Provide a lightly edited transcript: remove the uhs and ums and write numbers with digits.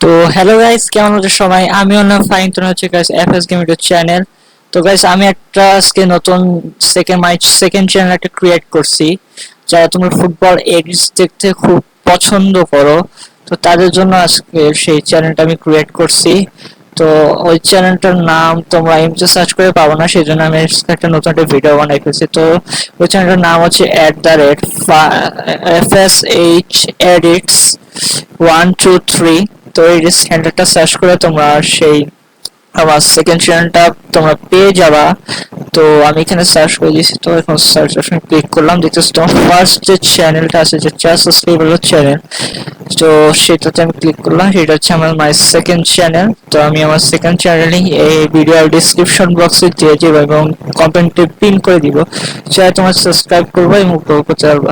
তো hello guys, কেমন আছো সবাই? আমি অন্য ফাইন, তো হচ্ছে guys FS game YouTube channel. তো গাইস আমি একটা আজকে নতুন সেকেন্ড চ্যানেল একটা ক্রিয়েট করছি। যারা তোমরা ফুটবল এডিটস দেখতে খুব পছন্দ করো, তো তাদের জন্য আজকে সেই চ্যানেলটা আমি ক্রিয়েট করছি। তো ওই চ্যানেলটার নাম তোমরা এমনি সার্চ করে পাবো না, সেই জন্য আমি একটা নতুন একটা ভিডিও বানাই ফেলছি। তো ওই চ্যানেলটার নাম হচ্ছে @FSH edits 123। তো এই চ্যানেলটা সার্চ করে তোমরা সেই আমার সেকেন্ড চ্যানেলটা তোমরা পেয়ে যাবা। তো আমি এখানে সার্চ করে দিয়েছি, তো এখন সার্চ অপশন ক্লিক করলাম, দেখতেছি তোমার ফার্স্ট যে চ্যানেলটা আছে, যে সাবস্ক্রাইবার চ্যানেল, তো সেটাতে আমি ক্লিক করলাম। সেটা হচ্ছে আমার মাই সেকেন্ড চ্যানেল। তো আমি আমার সেকেন্ড চ্যানেলে এই ভিডিও ডিসক্রিপশন বক্সে দিয়ে দেবো এবং কমেন্টে পিন করে দিব, চাই তোমার সাবস্ক্রাইব করবো এবং উপভোগ করতে পারবো।